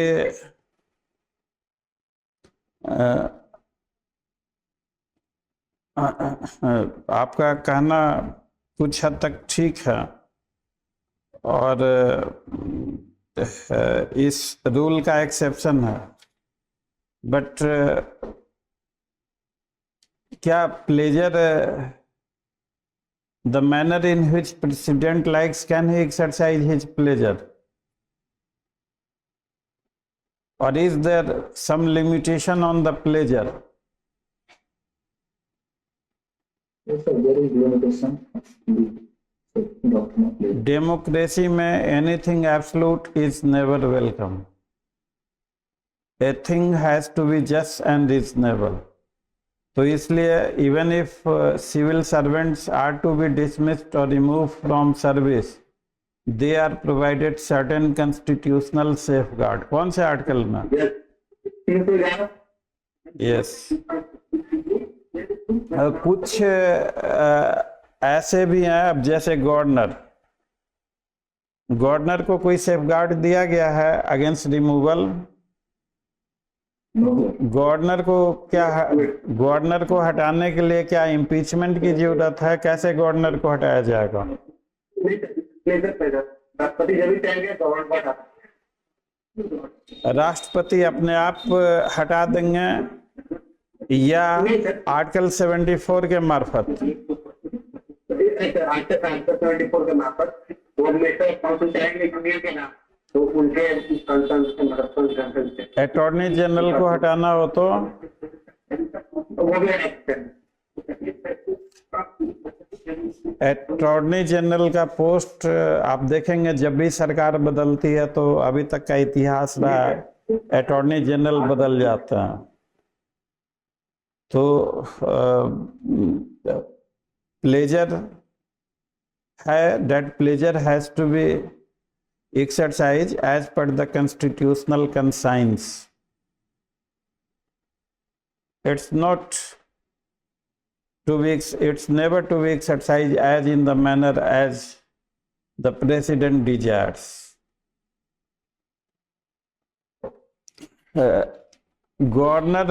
आपका कहना कुछ हद तक ठीक है, और इस रूल का एक्सेप्शन है, बट क्या pleasure, the manner in which president likes, can he exercise his pleasure, or is there some limitation on the pleasure? Yes, sir, there is limitation. Document. Democracy में anything absolute is never welcome. A thing has to be just and reasonable. तो इसलिए even if civil servants are to be dismissed और remove from service, they are provided certain constitutional safeguard. कौन से आर्टिकल में? यस. कुछ ऐसे भी हैं, अब जैसे गवर्नर को कोई सेफगार्ड दिया गया है अगेंस्ट रिमूवल? गवर्नर को हटाने के लिए क्या इम्पीचमेंट की जरूरत है? कैसे गवर्नर को हटाया जाएगा? राष्ट्रपति अपने आप हटा देंगे या आर्टिकल 74 के मार्फत? आर्टिकल 74 के मार्फत वो काउंसिल चाहेंगे यूनियन के नाम, तो उनके अटॉर्नी जनरल को हटाना हो तो वो भी हटा। अटॉर्नी जनरल का पोस्ट आप देखेंगे जब भी सरकार बदलती है तो अभी तक का इतिहास रहा है, अटॉर्नी जनरल बदल जाता है. तो प्लेजर है, that pleasure has to be exercised as per the constitutional conscience. It's never to be exercised as in the manner as the president desires. Governor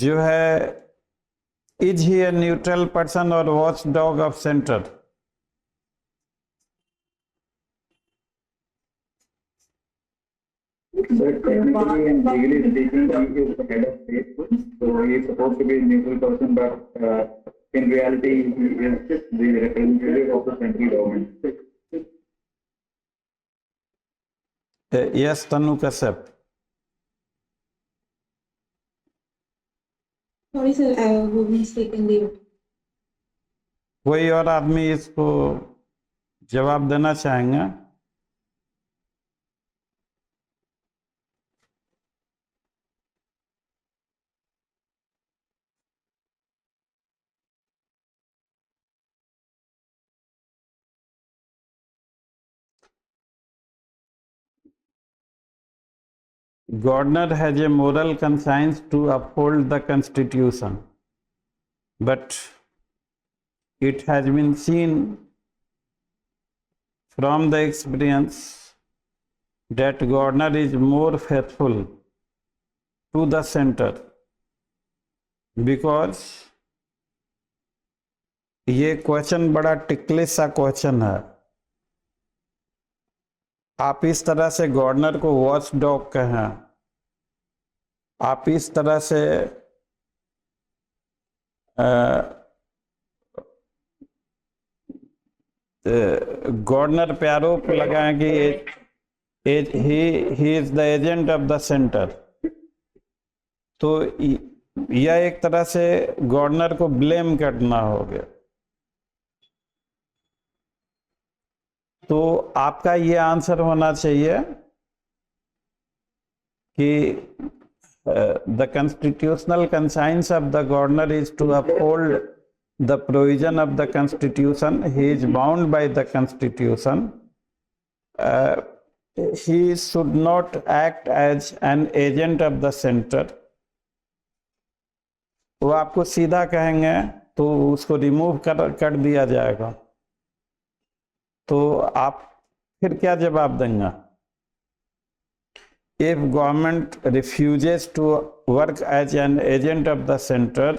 जो है, is he a neutral person or watchdog of center? But technically and legally speaking, he is the head of state, so he is supposed to be a neutral person, but in reality, he is the representative of the central government. Yes, Tanu Kashyap. Sorry, sir, I was mistakenly. कोई और आदमी इसको जवाब देना चाहेंगे? Governor has a moral conscience to uphold the constitution, but it has been seen from the experience that governor is more faithful to the center, because ये क्वेश्चन बड़ा टिकलिश सा क्वेश्चन है. आप इस तरह से गवर्नर को वॉच डॉग कहें, आप इस तरह से गवर्नर पे आरोप लगाएं कि he is the agent of the centre, तो यह एक तरह से गवर्नर को ब्लेम करना हो गया। तो आपका ये आंसर होना चाहिए कि the constitutional conscience of the governor is to uphold the provision of the constitution. He is bound by the constitution. He should not act as an agent of the center. वो आपको सीधा कहेंगे तो उसको रिमूव कर दिया जाएगा। तो आप फिर क्या जवाब देंगे? If government refuses to work as an agent of the center,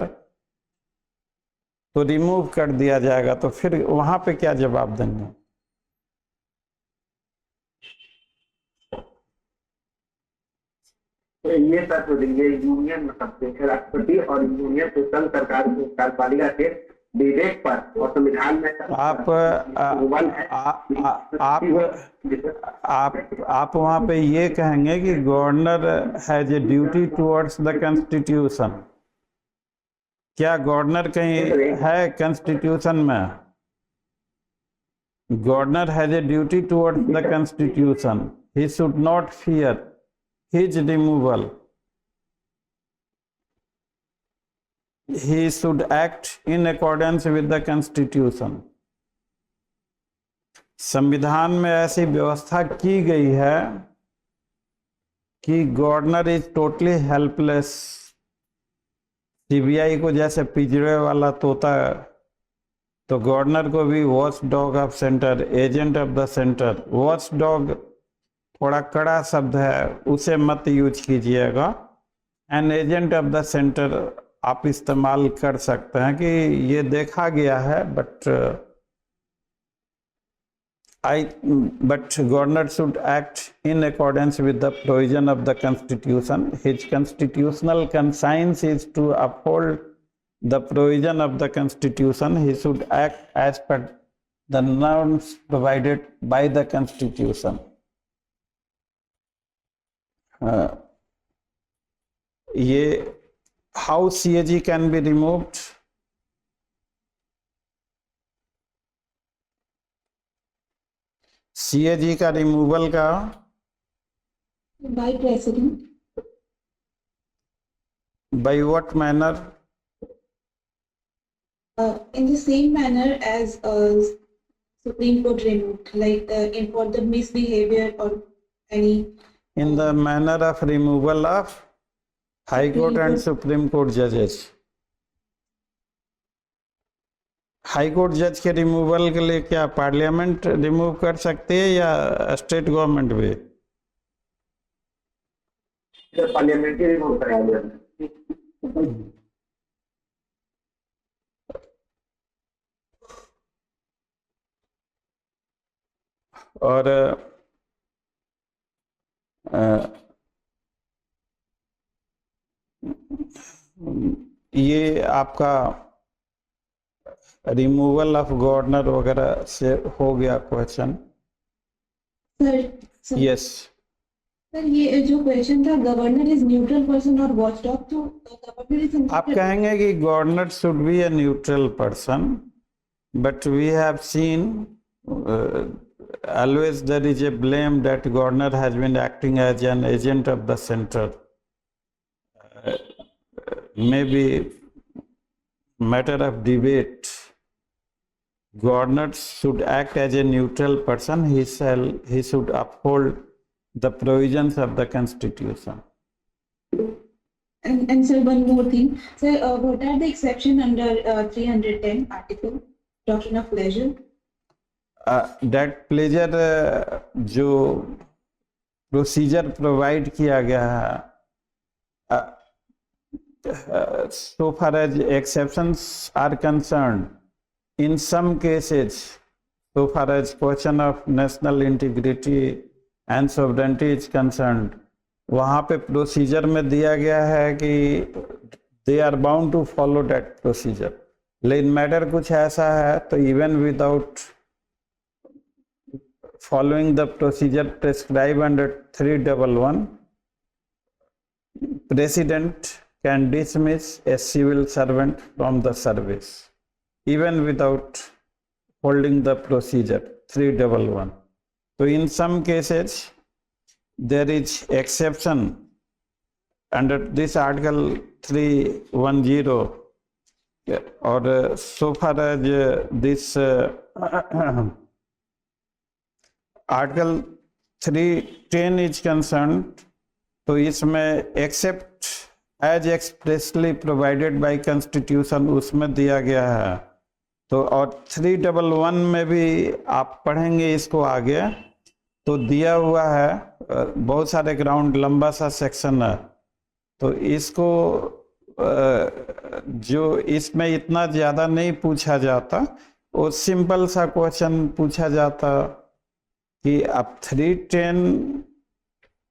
तो रिमूव कर दिया जाएगा। तो फिर वहां पे क्या जवाब देंगे? ये सर हो देंगे यूनियन मतलब राष्ट्रपति और यूनियन संघ सरकार कार्यपालिका के विधेयक पर और संविधान में आप वहां पे ये कहेंगे कि governor has a duty towards the constitution. क्या गवर्नर कहीं है कॉन्स्टिट्यूशन में? Governor has a duty towards the constitution. He should not fear his removal. He should act in accordance with the constitution. संविधान में ऐसी व्यवस्था की गई है कि governor is totally helpless. CBI को जैसे पिंजरे वाला तोता, तो गवर्नर को भी watch dog of centre, agent of the centre. Watch dog थोड़ा कड़ा शब्द है, उसे मत यूज कीजिएगा। An agent of the centre आप इस्तेमाल कर सकते हैं कि ये देखा गया है, but governor should act in accordance with the provision of the constitution. His constitutional conscience is to uphold the provision of the constitution. He should act as per the norms provided by the constitution. ये how CAG can be removed? CAG का रिमूवल का by president. by what manner? In the same manner as Supreme Court removed, like for the misbehavior or any. In the manner of removal of High Court and Supreme Court judges. High court जज के रिमूवल के लिए क्या पार्लियामेंट रिमूव कर सकती है या स्टेट गवर्नमेंट भी? पार्लियामेंट रिमूव करेंगे। और ये आपका रिमूवल ऑफ गवर्नर वगैरह से हो गया क्वेश्चन। सर यस सर, ये जो क्वेश्चन था गवर्नर इज न्यूट्रल पर्सन और वॉचडॉग, तो गवर्नर इज आप कहेंगे कि governor should be a neutral person, but we have seen always there is a blame that governor has been acting as an agent of the center. Maybe matter of debate. Governor should act as a neutral person. He should uphold the provisions of the constitution. And sir, one more thing. Sir, what are the exception under 310 article talking of pleasure? That pleasure जो प्रोसीजर प्रोवाइड किया गया है, so far as exceptions are concerned, in some cases, so far as question of national integrity and sovereignty is concerned, वहाँ पे प्रोसीजर में दिया गया है कि they are bound to follow that procedure. लेकिन मैटर कुछ ऐसा है तो even without following the procedure prescribed under 311, President can dismiss a civil servant from the service, even without holding the procedure 311. So in some cases, there is exception under this Article 310, or so far as this Article 310 is concerned, तो इसमें except as expressly provided by constitution उसमें दिया गया है। तो और 311 में भी आप पढ़ेंगे इसको आगे, तो दिया हुआ है, बहुत सारे ग्राउंड, लंबा सा सेक्शन है। तो इसको जो इसमें इतना ज़्यादा नहीं पूछा जाता, वो सिंपल सा क्वेश्चन पूछा जाता कि आप 310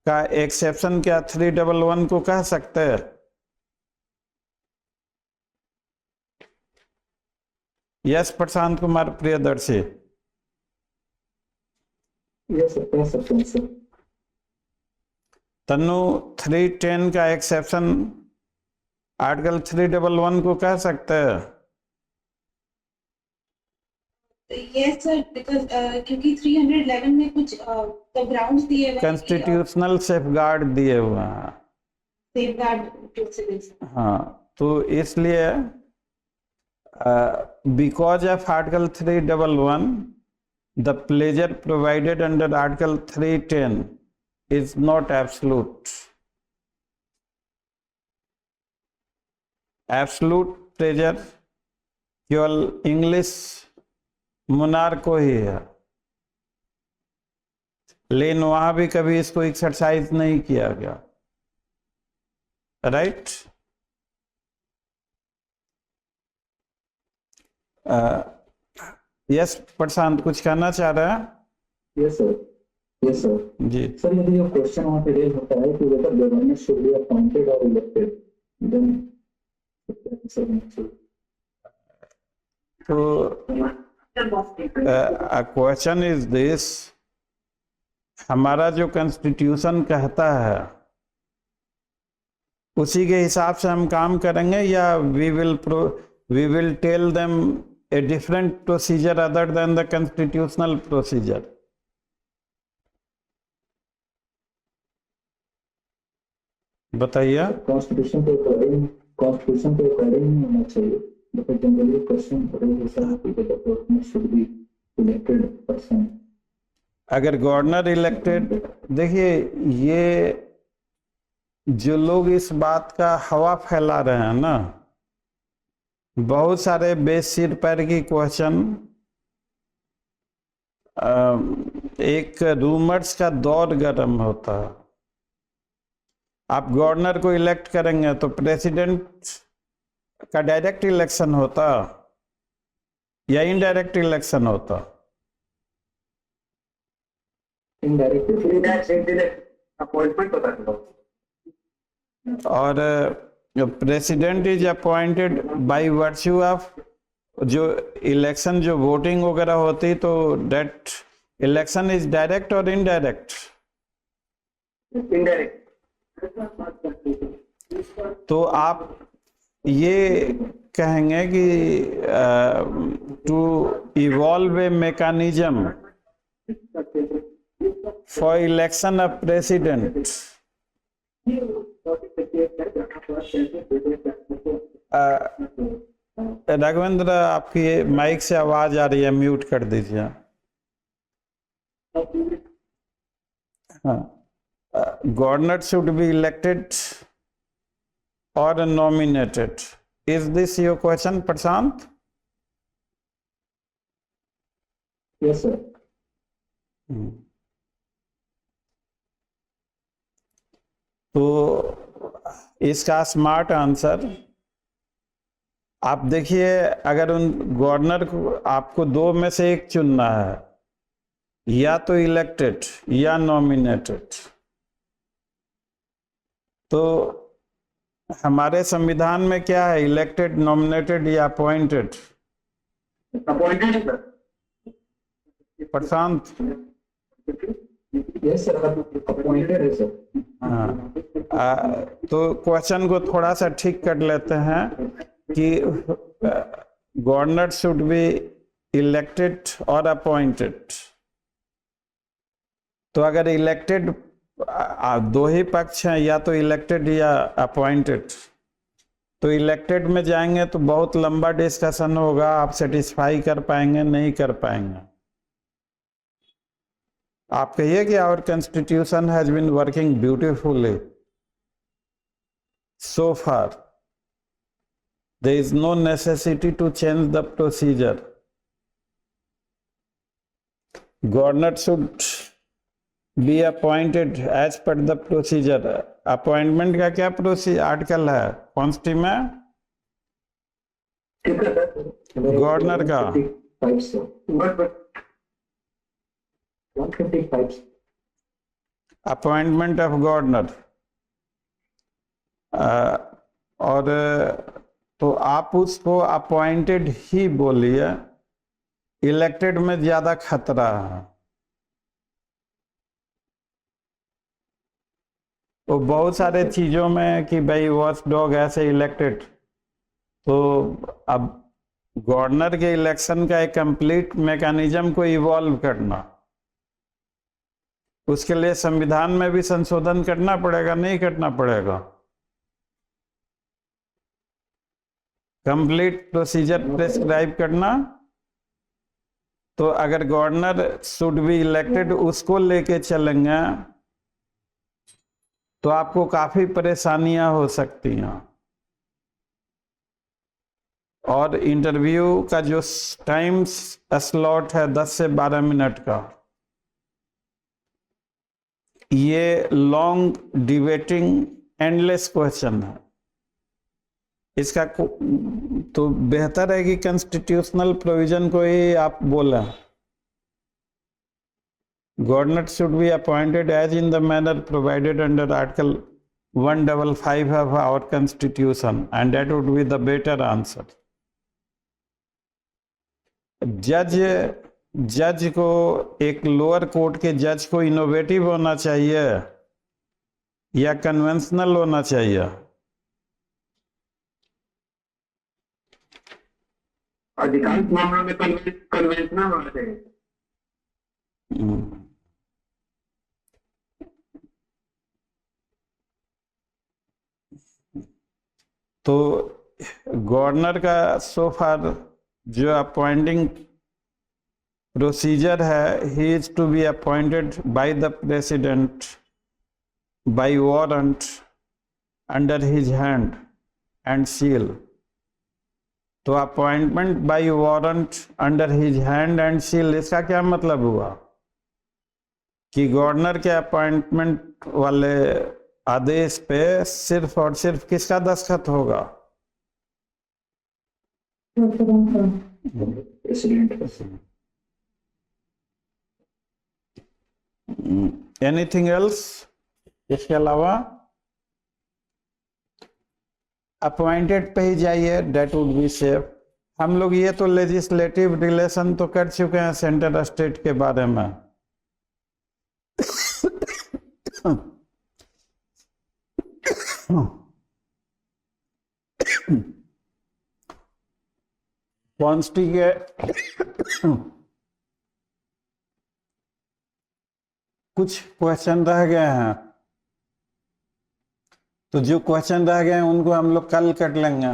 का एक्सेप्शन क्या 311 को कह सकते हैं? Yes Prashant Kumar Priyadarshi. Yes sir, कह सकते हैं सर। तनु 310 का एक्सेप्शन आर्टिकल 311 को कह सकते हैं? Yes sir, because क्योंकि 311 में कुछ the grounds दिए हुए हैं, कॉन्स्टिट्यूशनल सेफगार्ड दिए हुए हैं। safeguard principles। हाँ, तो इसलिए because of Article 311, the pleasure provided under Article 310 is not absolute. Absolute pleasure केवल इंग्लिश मुनार को ही है, लेकिन वहां भी कभी इसको एक्सरसाइज नहीं किया गया, राइट? यस प्रशांत, कुछ कहना चाह रहे हैं? यस सर, यस सर जी सर। यदि जो क्वेश्चन वहाँ पे रेज होता है कि whether government should be appointed और इलेक्टेड, देन तो क्वेश्चन इज दिस, हमारा जो कॉन्स्टिट्यूशन कहता है उसी के हिसाब से हम काम करेंगे, या we will tell them a different procedure other than the constitutional procedure? बताइए। कॉन्स्टिट्यूशन के अकॉर्डिंग होना चाहिए, बट जनरली क्वेश्चन रेज होता है कि whether government should be elected person. अगर गवर्नर इलेक्टेड, देखिए ये जो लोग इस बात का हवा फैला रहे हैं ना, बहुत सारे बेसिर पैर की क्वेश्चन, एक रूमर्स का दौर गर्म होता है। आप गवर्नर को इलेक्ट करेंगे तो प्रेसिडेंट का डायरेक्ट इलेक्शन होता या इनडायरेक्ट इलेक्शन होता? अपॉइंटमेंट होता है। और president is appointed by virtue of जो इलेक्शन, जो वोटिंग वगैरह होती, तो दैट इलेक्शन इज डायरेक्ट और इनडायरेक्ट? इनडायरेक्ट। तो आप ये कहेंगे कि to evolve a mechanism for election of president, Raghavendra आपकी माइक से आवाज आ रही है, म्यूट कर दीजिए। हाँ, गवर्नर शुड बी इलेक्टेड और nominated. Is this your question Prashant? Yes sir. तो इसका स्मार्ट आंसर आप देखिए, अगर उन गवर्नर को आपको दो में से एक चुनना है, या तो इलेक्टेड या नॉमिनेटेड, तो हमारे संविधान में क्या है, इलेक्टेड, नॉमिनेटेड या appointed? Appointed sir. Prashant, Yes, sir. Appointed है sir. हाँ, तो क्वेश्चन को थोड़ा सा ठीक कर लेते हैं कि गवर्नर शुड बी इलेक्टेड और अपॉइंटेड। तो अगर इलेक्टेड, दो ही पक्ष हैं, या तो इलेक्टेड या अपॉइंटेड, तो इलेक्टेड में जाएंगे तो बहुत लंबा डिस्कशन होगा, आप सेटिस्फाई कर पाएंगे नहीं कर पाएंगे। आप कहिए कि our constitution has been working beautifully so far, there is no necessity to change the procedure. Governor should be appointed as per the procedure. Appointment का क्या प्रोसीजर आर्टिकल है कॉन्स्टी में? गवर्नर का 155 sir. 155. Appointment of governor. और तो आप उसको अपॉइंटेड ही बोलिए, इलेक्टेड में ज्यादा खतरा है। तो बहुत सारे चीजों में कि भाई वॉच डॉग ऐसे इलेक्टेड, तो अब गवर्नर के इलेक्शन का एक कंप्लीट मैकेनिज्म को इवॉल्व करना, उसके लिए संविधान में भी संशोधन करना पड़ेगा, नहीं करना पड़ेगा? कंप्लीट प्रोसीजर प्रिस्क्राइब करना। तो अगर गवर्नर शुड बी इलेक्टेड उसको लेके चलेंगे तो आपको काफी परेशानियां हो सकती हैं। और इंटरव्यू का जो टाइम स्लॉट है 10 से 12 मिनट का, ये लॉन्ग डिबेटिंग एंडलेस क्वेश्चन है। इसका तो बेहतर है कि कॉन्स्टिट्यूशनल प्रोविजन को ही आप बोला, governor should be appointed as in the manner provided under article 155 of our constitution, and that would be the better answer. जज को, एक लोअर कोर्ट के जज को इनोवेटिव होना चाहिए या कन्वेंशनल होना चाहिए? अधिकांश मामलों में कन्वेंशनल होना चाहिए। तो गवर्नर का सो फार जो अपॉइंटिंग प्रोसीजर है, he is to be appointed by the president by warrant under his hand and seal. तो appointment by warrant under his hand and seal, इसका क्या मतलब हुआ कि गवर्नर के अपॉइंटमेंट वाले आदेश पे सिर्फ और सिर्फ किसका दस्तखत होगा? एनीथिंग एल्स इसके अलावा? अपॉइंटेड पे ही जाइए, डेट वुड बी सेफ। हम लोग ये तो लेजिस्लेटिव रिलेशन तो कर चुके हैं सेंटर स्टेट के बारे में। कॉन्स्टी के कुछ क्वेश्चन रह गए हैं, तो जो क्वेश्चन रह गए हैं उनको हम लोग कल कर लेंगे।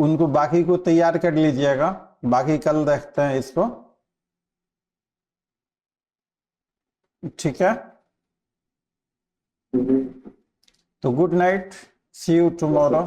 उनको बाकी को तैयार कर लीजिएगा, बाकी कल देखते हैं इसको, ठीक है? तो good night, see you tomorrow.